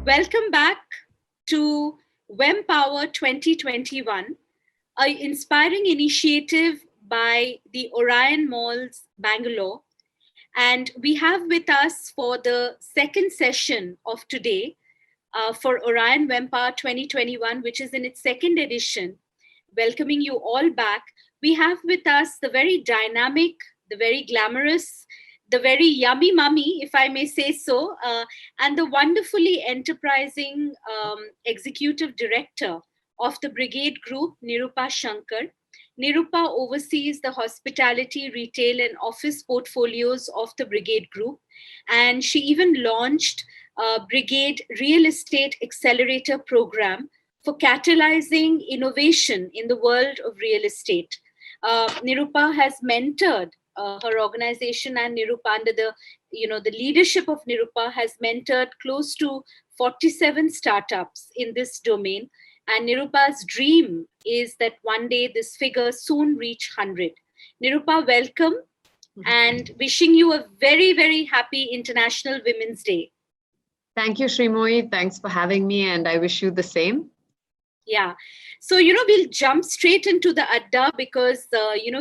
Welcome back to Wempower 2021, an inspiring initiative by the Orion Malls, Bangalore. And we have with us for the second session of today for Orion Wempower 2021, which is in its second edition, welcoming you all back. We have with us the very dynamic, the very glamorous, the very yummy mummy, if I may say so, and the wonderfully enterprising executive director of the Brigade Group, Nirupa Shankar. Nirupa oversees the hospitality, retail, and office portfolios of the Brigade Group, and she even launched Brigade Real Estate Accelerator Program for catalyzing innovation in the world of real estate. Nirupa has mentored her organization, and Nirupa, under the leadership of Nirupa, has mentored close to 47 startups in this domain. And Nirupa's dream is that one day this figure soon reach 100. Nirupa, welcome, and wishing you a very, very happy International Women's Day. Thank you, Sreemoyee. Thanks for having me, and I wish you the same. Yeah. So, we'll jump straight into the Adda because,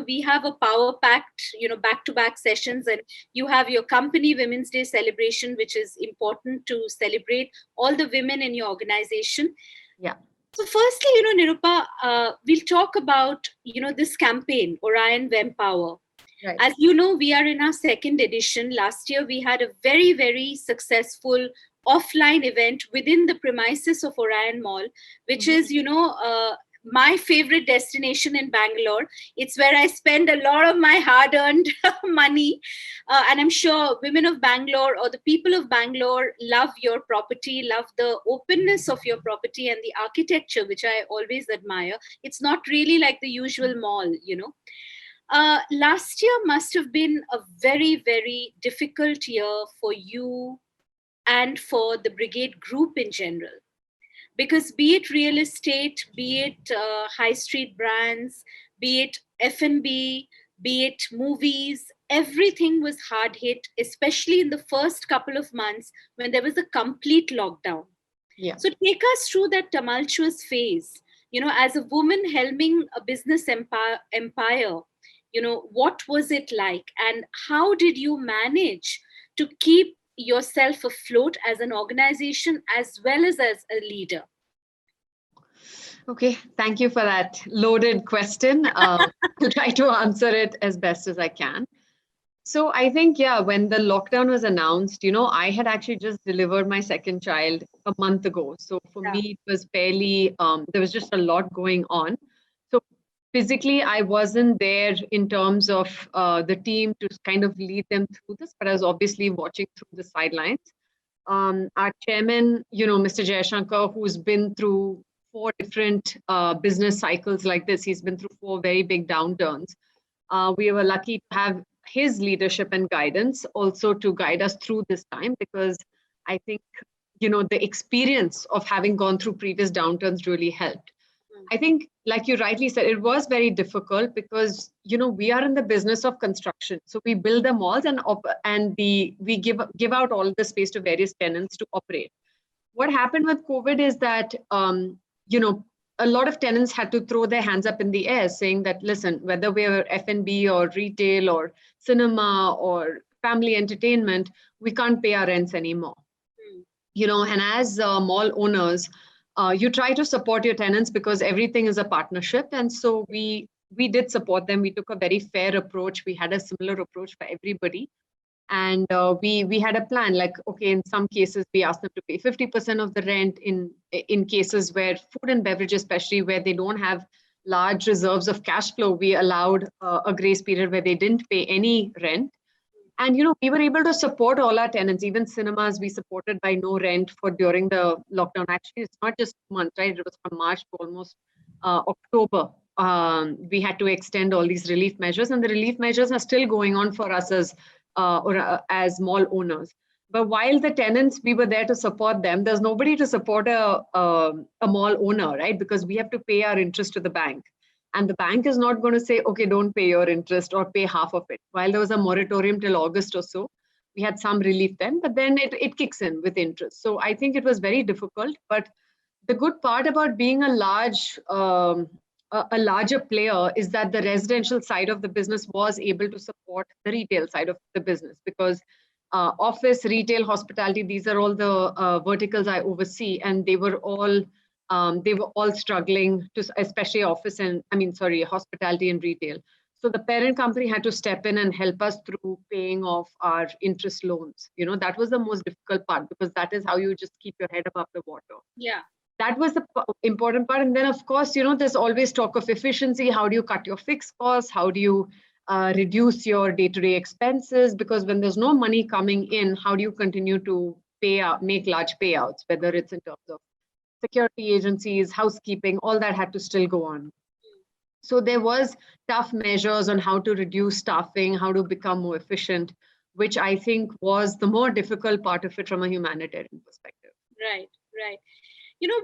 we have a power-packed, back-to-back sessions, and you have your company Women's Day celebration, which is important to celebrate all the women in your organization. Yeah. So firstly, Nirupa, we'll talk about, this campaign, Orion Wempower. Right. As you know, we are in our second edition. Last year, we had a very, very successful offline event within the premises of Orion Mall, which is, my favorite destination in Bangalore. It's where I spend a lot of my hard-earned money. And I'm sure women of Bangalore or the people of Bangalore love your property, love the openness of your property and the architecture, which I always admire. It's not really like the usual mall, Last year must have been a very, very difficult year for you and for the Brigade Group in general. Because be it real estate, be it high street brands, be it F&B, be it movies, everything was hard hit, especially in the first couple of months when there was a complete lockdown. Yeah. So take us through that tumultuous phase. As a woman helming a business empire, what was it like? And how did you manage to keep yourself afloat as an organization as well as a leader? Okay, thank you for that loaded question. I'll try to answer it as best as I can. So I think, when the lockdown was announced, I had actually just delivered my second child a month ago. So for me, it was fairly, there was just a lot going on. So physically, I wasn't there in terms of the team to kind of lead them through this, but I was obviously watching through the sidelines. Our chairman, Mr. Jayashankar, who's been through 4 different business cycles like this, he's been through 4 very big downturns. We were lucky to have his leadership and guidance also to guide us through this time, because I think, the experience of having gone through previous downturns really helped. I think, like you rightly said, it was very difficult because, we are in the business of construction. So we build the malls and we give out all the space to various tenants to operate. What happened with COVID is that, a lot of tenants had to throw their hands up in the air saying that, listen, whether we're F&B or retail or cinema or family entertainment, we can't pay our rents anymore. And as mall owners, you try to support your tenants because everything is a partnership. And so we did support them. We took a very fair approach. We had a similar approach for everybody. And we had a plan, like, okay, in some cases, we asked them to pay 50% of the rent in cases where food and beverage, especially where they don't have large reserves of cash flow, we allowed a grace period where they didn't pay any rent. And, we were able to support all our tenants, even cinemas, we supported by no rent for during the lockdown. Actually, it's not just months, right? It was from March to almost October. We had to extend all these relief measures, and the relief measures are still going on for us as mall owners. But while the tenants, we were there to support them, there's nobody to support a mall owner, right? Because we have to pay our interest to the bank. And the bank is not going to say, okay, don't pay your interest or pay half of it. While there was a moratorium till August or so, we had some relief then, but then it kicks in with interest. So I think it was very difficult. But the good part about being a larger player is that the residential side of the business was able to support the retail side of the business, because office, retail, hospitality, these are all the verticals I oversee, and they were all struggling to, especially office and hospitality and retail. So the parent company had to step in and help us through paying off our interest loans. That was the most difficult part, because that is how you just keep your head above the water. Yeah. That was the important part. And then, of course, there's always talk of efficiency. How do you cut your fixed costs? How do you reduce your day-to-day expenses? Because when there's no money coming in, how do you continue to make large payouts, whether it's in terms of security agencies, housekeeping, all that had to still go on. So there was tough measures on how to reduce staffing, how to become more efficient, which I think was the more difficult part of it from a humanitarian perspective. Right, right.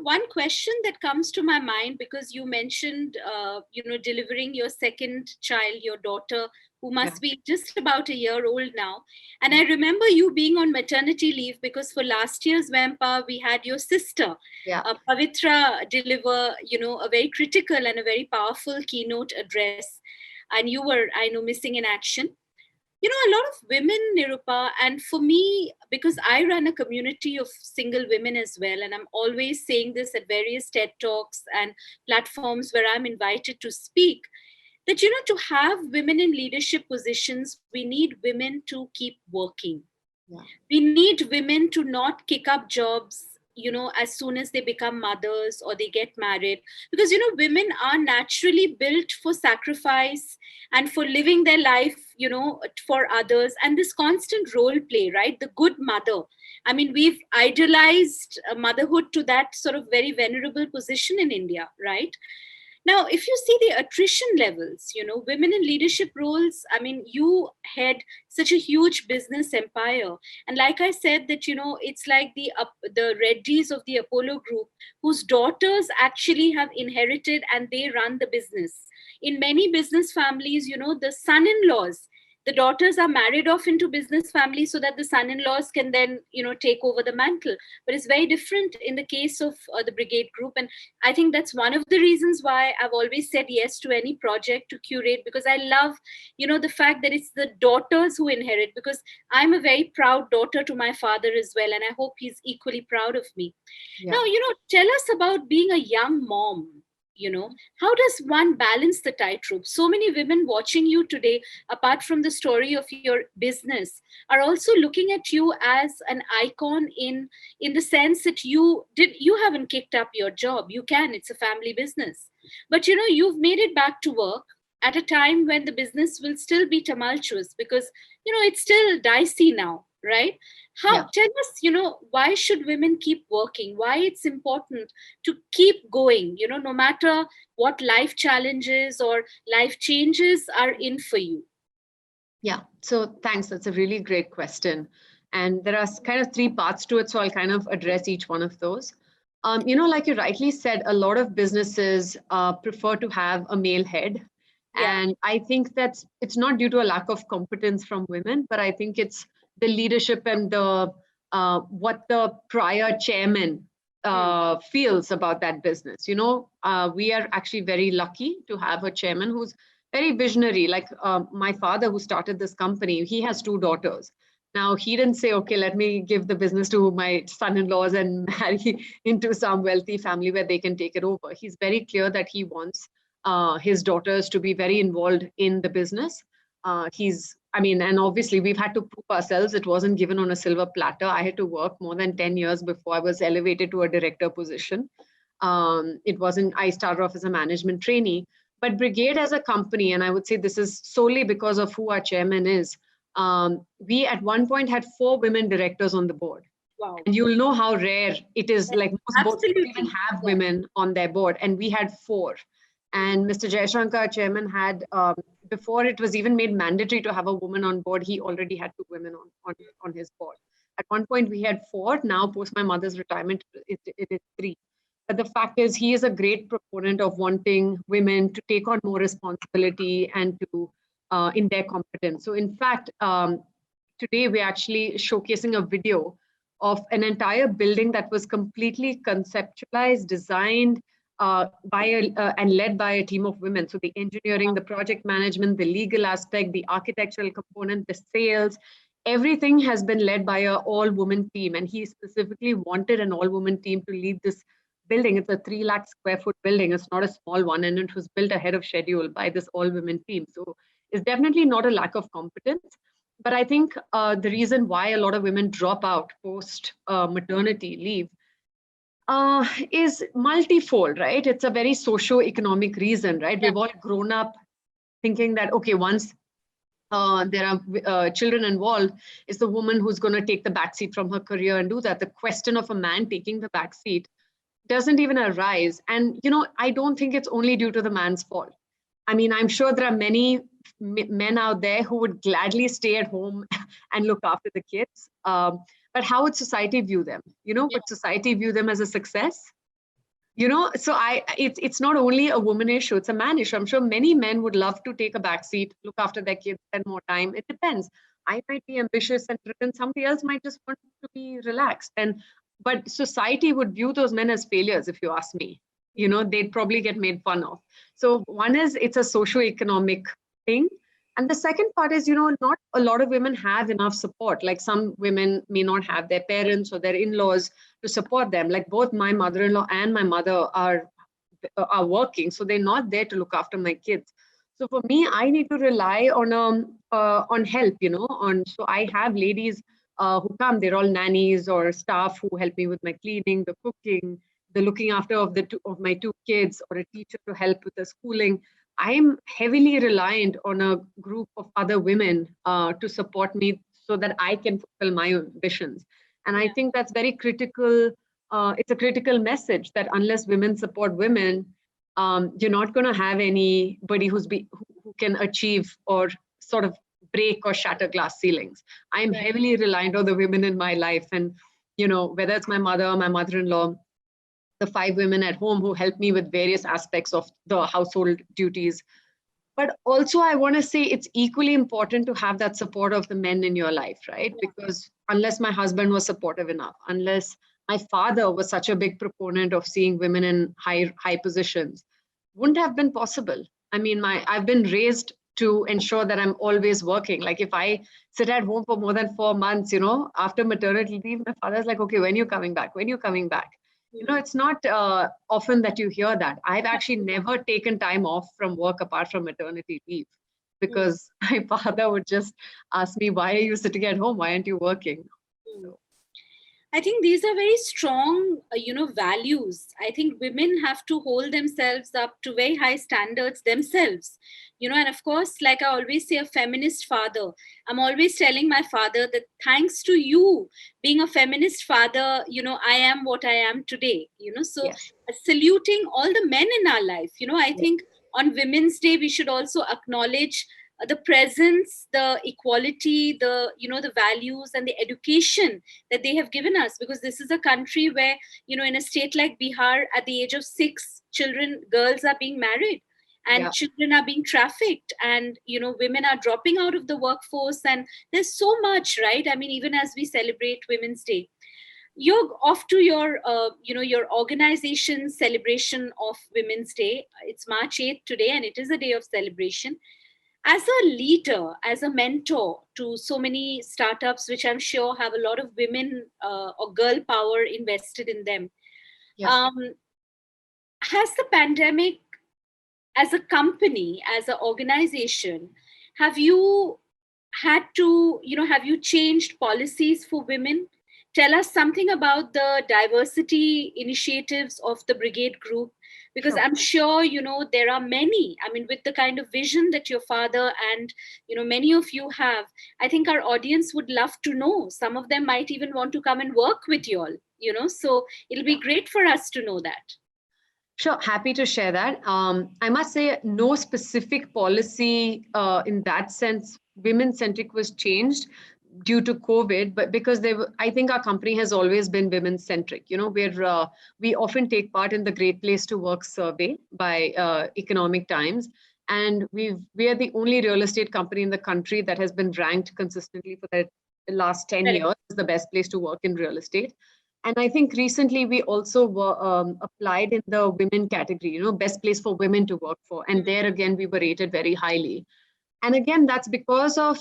One question that comes to my mind, because you mentioned, delivering your second child, your daughter, who must be just about a year old now. And I remember you being on maternity leave, because for last year's Wempower, we had your sister, Pavitra, deliver, a very critical and a very powerful keynote address. And you were, I know, missing in action. A lot of women, Nirupa, and for me, because I run a community of single women as well, and I'm always saying this at various TED Talks and platforms where I'm invited to speak, that, to have women in leadership positions, we need women to keep working. Yeah. We need women to not kick up jobs, as soon as they become mothers or they get married, because, women are naturally built for sacrifice and for living their life, for others, and this constant role play, right? The good mother. I mean, we've idealized motherhood to that sort of very venerable position in India, right? Now, if you see the attrition levels, women in leadership roles, I mean, you head such a huge business empire. And like I said, that, it's like the Reddys of the Apollo group, whose daughters actually have inherited and they run the business. In many business families, the son-in-laws, the daughters are married off into business families so that the son-in-laws can then, take over the mantle. But it's very different in the case of the Brigade group. And I think that's one of the reasons why I've always said yes to any project to curate, because I love, the fact that it's the daughters who inherit, because I'm a very proud daughter to my father as well. And I hope he's equally proud of me. Yeah. Now, tell us about being a young mom. How does one balance the tightrope? So many women watching you today, apart from the story of your business, are also looking at you as an icon in the sense that you haven't kicked up your job. You can, it's a family business. But you've made it back to work at a time when the business will still be tumultuous, because it's still dicey now, right? Tell us, why should women keep working? Why it's important to keep going, no matter what life challenges or life changes are in for you? Yeah, so thanks. That's a really great question. And there are kind of three parts to it, so I'll kind of address each one of those. Like you rightly said, a lot of businesses prefer to have a male head. Yeah. And I think it's not due to a lack of competence from women, but I think it's the leadership and the what the prior chairman feels about that business. We are actually very lucky to have a chairman who's very visionary. Like my father, who started this company, he has two daughters. Now, he didn't say, okay, let me give the business to my son-in-laws and marry into some wealthy family where they can take it over. He's very clear that he wants his daughters to be very involved in the business. And obviously we've had to prove ourselves. It wasn't given on a silver platter. I had to work more than 10 years before I was elevated to a director position. I started off as a management trainee, but Brigade as a company, and I would say this is solely because of who our chairman is, we at one point had 4 women directors on the board. Wow. And you'll know how rare it is. Like most boards don't even have women on their board, and we had 4. And Mr. Jaishankar, chairman, had, before it was even made mandatory to have a woman on board, he already had 2 women on his board. At one point, we had 4. Now, post my mother's retirement, it is 3. But the fact is, he is a great proponent of wanting women to take on more responsibility and to in their competence. So in fact, today we're actually showcasing a video of an entire building that was completely conceptualized, designed and led by a team of women. So the engineering, the project management, the legal aspect, the architectural component, the sales, everything has been led by an all-woman team. And he specifically wanted an all-woman team to lead this building. It's a 3 lakh square foot building. It's not a small one, and it was built ahead of schedule by this all-women team. So it's definitely not a lack of competence. But I think the reason why a lot of women drop out post maternity leave is multifold, right? It's a very socio-economic reason, right? Yeah. We've all grown up thinking that, okay, once there are children involved, it's the woman who's going to take the backseat from her career and do that. The question of a man taking the backseat doesn't even arise. And, I don't think it's only due to the man's fault. I mean, I'm sure there are many men out there who would gladly stay at home and look after the kids. But how would society view them? Would society view them as a success? So it's not only a woman issue, it's a man issue. I'm sure many men would love to take a backseat, look after their kids, spend more time. It depends. I might be ambitious and driven. Somebody else might just want to be relaxed. But society would view those men as failures, if you ask me. They'd probably get made fun of. So one is, it's a socio-economic thing. And the second part is, not a lot of women have enough support. Like some women may not have their parents or their in-laws to support them. Like both my mother-in-law and my mother are working, so they're not there to look after my kids. So for me, I need to rely on help, so I have ladies who come. They're all nannies or staff who help me with my cleaning, the cooking, the looking after of my 2 kids, or a teacher to help with the schooling. I'm heavily reliant on a group of other women to support me so that I can fulfill my ambitions. And I think that's very critical. It's a critical message that unless women support women, you're not going to have anybody who can achieve or sort of break or shatter glass ceilings. I'm heavily reliant on the women in my life. And, whether it's my mother, my mother-in-law, the 5 women at home who help me with various aspects of the household duties. But also, I want to say it's equally important to have that support of the men in your life, right? Because unless my husband was supportive enough, unless my father was such a big proponent of seeing women in high positions, wouldn't have been possible. I mean, I've been raised to ensure that I'm always working. Like if I sit at home for more than 4 months, after maternity leave, my father's like, okay, when are you coming back? When are you coming back? It's not often that you hear that. I've actually never taken time off from work apart from maternity leave, because my father would just ask me, why are you sitting at home? Why aren't you working? So. I think these are very strong, values. I think women have to hold themselves up to very high standards themselves, and of course, like I always say, a feminist father. I'm always telling my father that thanks to you being a feminist father, I am what I am today, so Yes. Saluting all the men in our life, I think on Women's Day, we should also acknowledge the presence, the equality, the values and the education that they have given us, because this is a country where, in a state like Bihar, at the age of 6, girls are being married and children are being trafficked, and women are dropping out of the workforce, and there's so much, right? I mean, even as we celebrate Women's Day, you're off to your your organization's celebration of Women's Day. It's March 8th today, and it is a day of celebration. As a leader, as a mentor to so many startups, which I'm sure have a lot of women or girl power invested in them, has the pandemic, as a company, as an organization, have you had to, have you changed policies for women? Tell us something about the diversity initiatives of the Brigade Group, because I'm sure, there are many. I mean, with the kind of vision that your father and, many of you have, I think our audience would love to know. Some of them might even want to come and work with you all, so it'll be great for us to know that. Sure, happy to share that. I must say no specific policy in that sense, women-centric, was changed due to COVID, but because I think our company has always been women-centric. We often take part in the Great Place to Work survey by Economic Times, and we are the only real estate company in the country that has been ranked consistently for their last 10 Correct. years as the best place to work in real estate. And I think recently we also were applied in the women category, best place for women to work for. And there again, we were rated very highly. And again, that's because of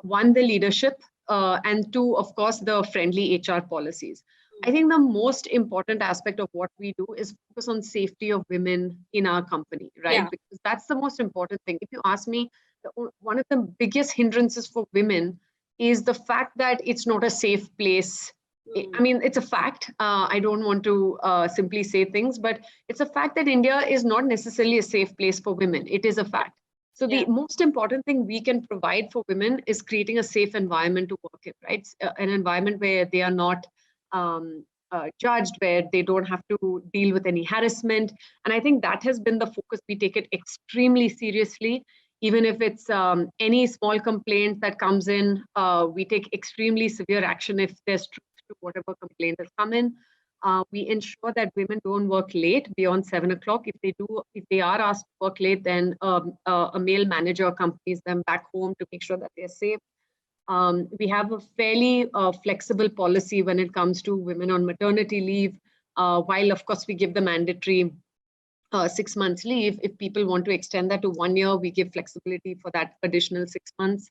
one, the leadership, and two, of course, the friendly HR policies. I think the most important aspect of what we do is focus on safety of women in our company, right? Yeah. Because that's the most important thing. If you ask me, one of the biggest hindrances for women is the fact that it's not a safe place. I mean, it's a fact. I don't want to simply say things, but it's a fact that India is not necessarily a safe place for women. It is a fact. So the most important thing we can provide for women is creating a safe environment to work in, right? An environment where they are not judged, where they don't have to deal with any harassment. And I think that has been the focus. We take it extremely seriously. Even if it's any small complaint that comes in, we take extremely severe action if there's truth to whatever complaint has come in. We ensure that women don't work late beyond 7 o'clock. If they are asked to work late, then a male manager accompanies them back home to make sure that they're safe. We have a fairly flexible policy when it comes to women on maternity leave. While of course we give the mandatory 6 months leave, if people want to extend that to 1 year, we give flexibility for that additional 6 months.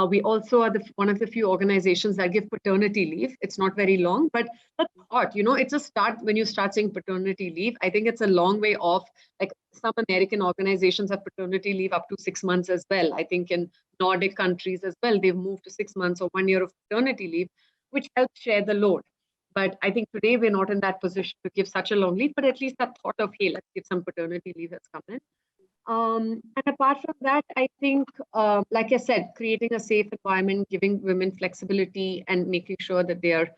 We also are one of the few organizations that give paternity leave. It's not very long, but the thought, it's a start when you start saying paternity leave. I think it's a long way off. Like some American organizations have paternity leave up to 6 months as well. I think in Nordic countries as well, they've moved to 6 months or 1 year of paternity leave, which helps share the load. But I think today we're not in that position to give such a long leave, but at least that thought of, hey, let's give some paternity leave has come in. And apart from that, I think, like I said, creating a safe environment, giving women flexibility and making sure that they are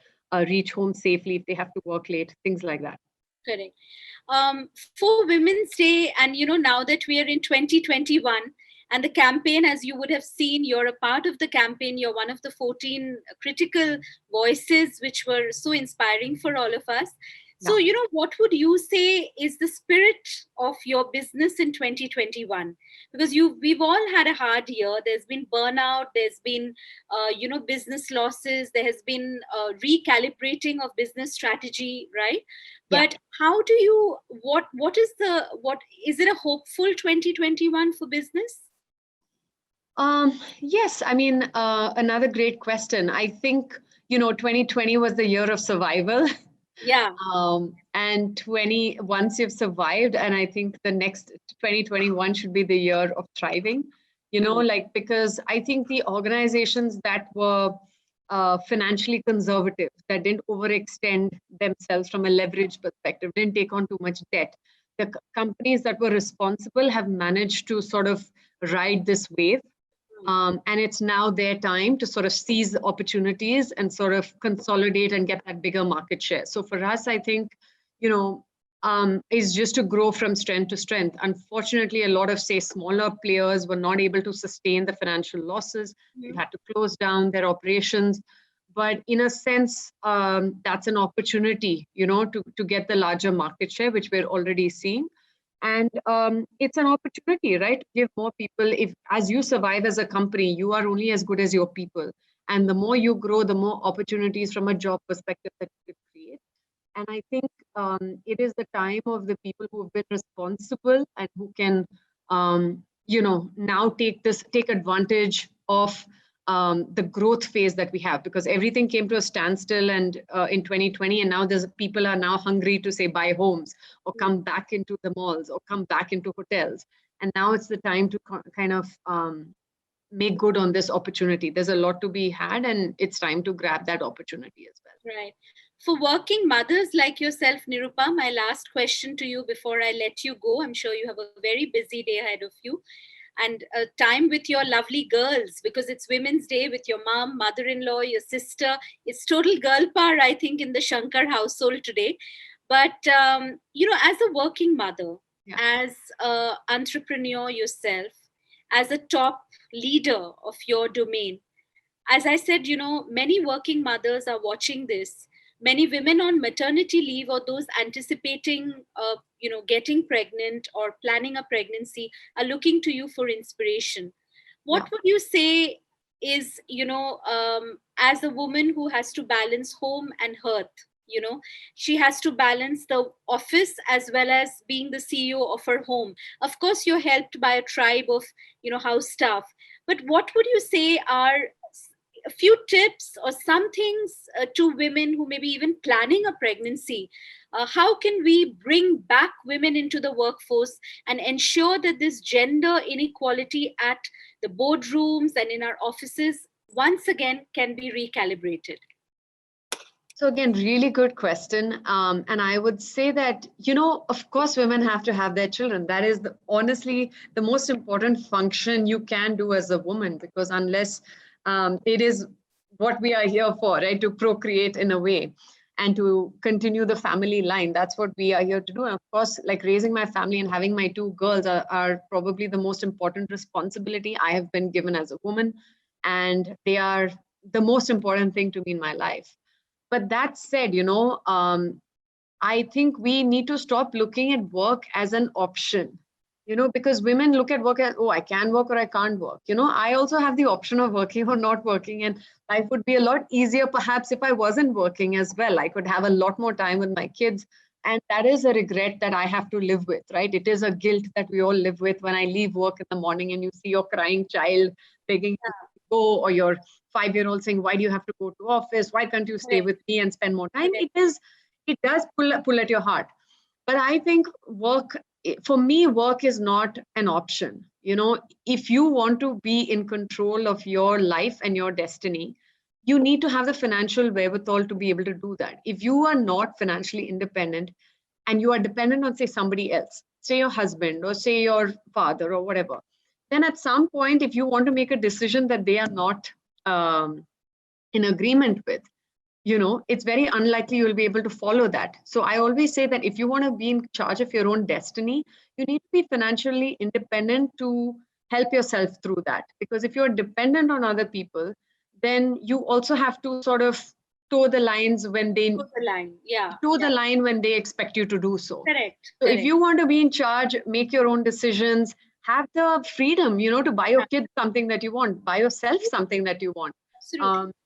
reach home safely if they have to work late, things like that. Correct. For Women's Day, and now that we are in 2021, and the campaign, as you would have seen, you're a part of the campaign. You're one of the 14 critical voices, which were so inspiring for all of us. So, what would you say is the spirit of your business in 2021? Because we've all had a hard year. There's been burnout. There's been, business losses. There has been recalibrating of business strategy, right? But how do you? What is it a hopeful 2021 for business? Yes, I mean, another great question. I think 2020 was the year of survival. Yeah. And once you've survived, and I think the next 2021 should be the year of thriving, because I think the organizations that were financially conservative, that didn't overextend themselves from a leverage perspective, didn't take on too much debt. The companies that were responsible have managed to sort of ride this wave. And it's now their time to sort of seize the opportunities and sort of consolidate and get that bigger market share. So for us, I think, is just to grow from strength to strength. Unfortunately, a lot of, say, smaller players were not able to sustain the financial losses. They had to close down their operations. But in a sense, that's an opportunity, to get the larger market share, which we're already seeing. And it's an opportunity, right? To give more people, as you survive as a company, you are only as good as your people. And the more you grow, the more opportunities from a job perspective that you can create. And I think it is the time of the people who have been responsible and who can, now take advantage of the growth phase that we have, because everything came to a standstill and in 2020, and now people are now hungry to, say, buy homes or come back into the malls or come back into hotels. And now it's the time to kind of make good on this opportunity. There's a lot to be had, and it's time to grab that opportunity as well. Right. For working mothers like yourself, Nirupa, my last question to you before I let you go. I'm sure you have a very busy day ahead of you, and time with your lovely girls, because it's Women's Day with your mom, mother-in-law, your sister. It's total girl power, I think, in the Shankar household today. But, as a working mother, as an entrepreneur yourself, as a top leader of your domain, as I said, many working mothers are watching this. Many women on maternity leave, or those anticipating, getting pregnant or planning a pregnancy, are looking to you for inspiration. What would you say is, as a woman who has to balance home and hearth, she has to balance the office as well as being the CEO of her home. Of course, you're helped by a tribe of, house staff. But what would you say are a few tips or some things to women who may be even planning a pregnancy? How can we bring back women into the workforce and ensure that this gender inequality at the boardrooms and in our offices once again can be recalibrated? So again, really good question. And I would say that, of course, women have to have their children. That is honestly the most important function you can do as a woman, because unless it is what we are here for, right? To procreate in a way and to continue the family line. That's what we are here to do. And of course, like raising my family and having my two girls are probably the most important responsibility I have been given as a woman. And they are the most important thing to me in my life. But that said, I think we need to stop looking at work as an option, because women look at work as, oh, I can work or I can't work. I also have the option of working or not working. And life would be a lot easier, perhaps, if I wasn't working as well. I could have a lot more time with my kids. And that is a regret that I have to live with, right? It is a guilt that we all live with when I leave work in the morning and you see your crying child begging you to go, or your 5-year-old saying, why do you have to go to office? Why can't you stay with me and spend more time? It does pull at your heart. But I think for me, work is not an option. If you want to be in control of your life and your destiny, you need to have the financial wherewithal to be able to do that. If you are not financially independent and you are dependent on, say, somebody else, say your husband or say your father or whatever, then at some point, if you want to make a decision that they are not in agreement with, it's very unlikely you'll be able to follow that. So I always say that if you want to be in charge of your own destiny, you need to be financially independent to help yourself through that. Because if you're dependent on other people, then you also have to sort of toe the lines when they toe the line when they expect you to do so. Correct. So if you want to be in charge, make your own decisions, have the freedom, to buy your kids something that you want, buy yourself something that you want.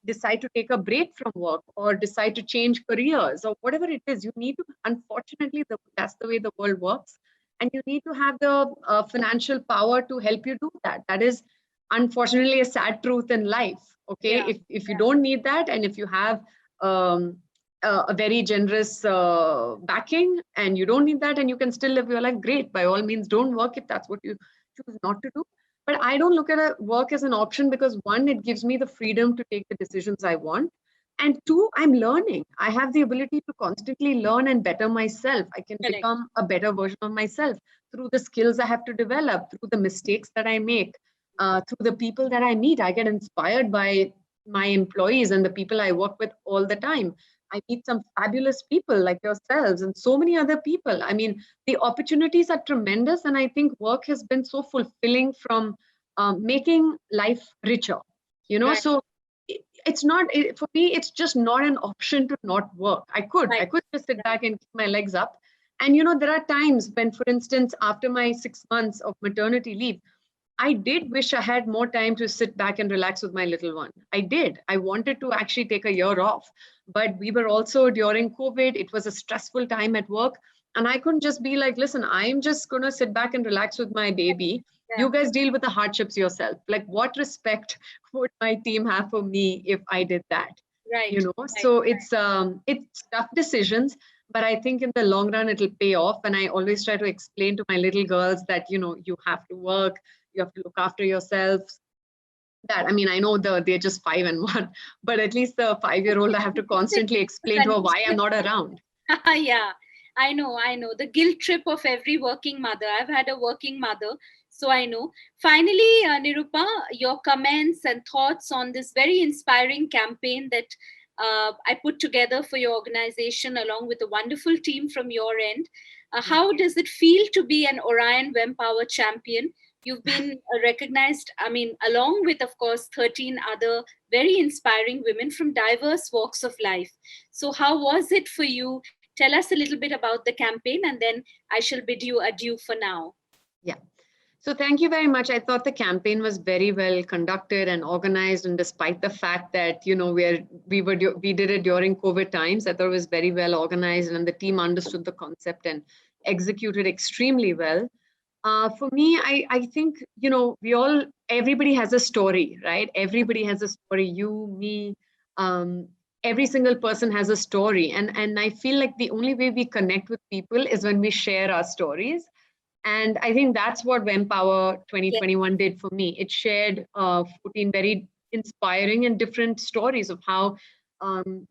Decide to take a break from work or decide to change careers or whatever it is. You need to, unfortunately, that's the way the world works. And you need to have the financial power to help you do that. That is, unfortunately, a sad truth in life. Okay, if you don't need that, and if you have a very generous backing and you don't need that and you can still live your life, great. By all means, don't work if that's what you choose not to do. But I don't look at work as an option because, one, it gives me the freedom to take the decisions I want. And two, I'm learning. I have the ability to constantly learn and better myself. I can become a better version of myself through the skills I have to develop, through the mistakes that I make, through the people that I meet. I get inspired by my employees and the people I work with all the time. I meet some fabulous people like yourselves and so many other people. I mean, the opportunities are tremendous. And I think work has been so fulfilling from making life richer, so it's not, for me, it's just not an option to not work. I could just sit back and keep my legs up. And, there are times when, for instance, after my 6 months of maternity leave, I did wish I had more time to sit back and relax with my little one. I did. I wanted to actually take a year off, but we were also during COVID. It was a stressful time at work. And I couldn't just be like, listen, I'm just going to sit back and relax with my baby. You guys deal with the hardships yourself. Like, what respect would my team have for me if I did that? So it's tough decisions, but I think in the long run, it'll pay off. And I always try to explain to my little girls that, you have to work. You have to look after yourselves. That, I mean, I know they're just 5 and 1, but at least the 5-year-old, I have to constantly explain to her why I'm not around. Yeah, I know. The guilt trip of every working mother. I've had a working mother, so I know. Finally, Nirupa, your comments and thoughts on this very inspiring campaign that I put together for your organization along with a wonderful team from your end. How does it feel to be an Orion Wempower champion? You've been recognized, I mean, along with, of course, 13 other very inspiring women from diverse walks of life. So how was it for you? Tell us a little bit about the campaign, and then I shall bid you adieu for now. Yeah. So thank you very much. I thought the campaign was very well conducted and organized, and despite the fact that we did it during COVID times, I thought it was very well organized, and the team understood the concept and executed extremely well. For me, I think everybody has a story, right? Everybody has a story. You, me, um, every single person has a story, and I feel like the only way we connect with people is when we share our stories. And I think that's what Wempower Yes. 2021 did for me. It shared 14 very inspiring and different stories of how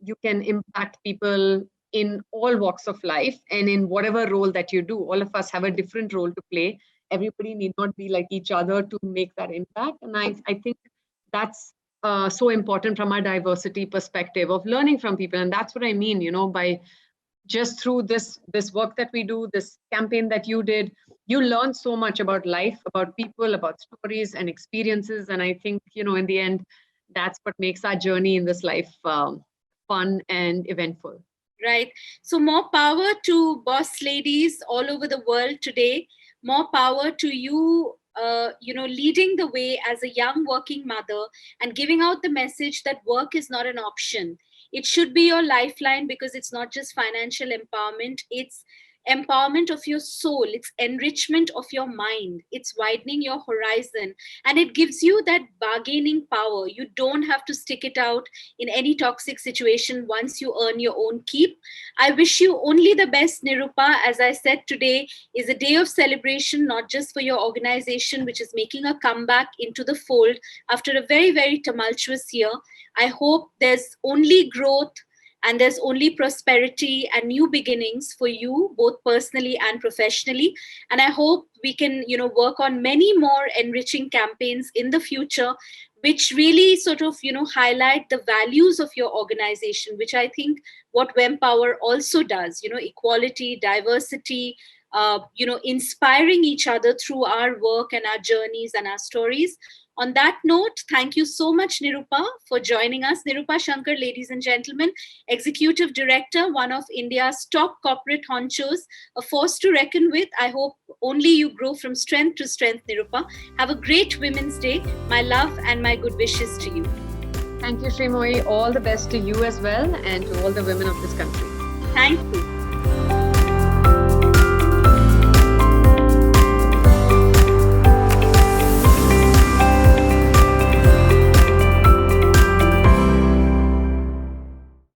you can impact people in all walks of life and in whatever role that you do. All of us have a different role to play. Everybody need not be like each other to make that impact. And I think that's so important from a diversity perspective of learning from people. And that's what I mean, by just through this work that we do, this campaign that you did, you learn so much about life, about people, about stories and experiences. And I think, in the end, that's what makes our journey in this life fun and eventful. Right. So more power to boss ladies all over the world today. More power to you, leading the way as a young working mother and giving out the message that work is not an option. It should be your lifeline, because it's not just financial empowerment, it's empowerment of your soul, it's enrichment of your mind, it's widening your horizon, and it gives you that bargaining power. You don't have to stick it out in any toxic situation once you earn your own keep. I wish you only the best, Nirupa. As I said, today is a day of celebration, not just for your organization, which is making a comeback into the fold after a very, very tumultuous year. I hope there's only growth and there's only prosperity and new beginnings for you, both personally and professionally. And I hope we can, work on many more enriching campaigns in the future, which really sort of, highlight the values of your organization, which I think what Wempower also does, equality, diversity, inspiring each other through our work and our journeys and our stories. On that note, thank you so much, Nirupa, for joining us. Nirupa Shankar, ladies and gentlemen, Executive Director, one of India's top corporate honchos, a force to reckon with. I hope only you grow from strength to strength, Nirupa. Have a great Women's Day. My love and my good wishes to you. Thank you, Sreemoyee. All the best to you as well and to all the women of this country. Thank you.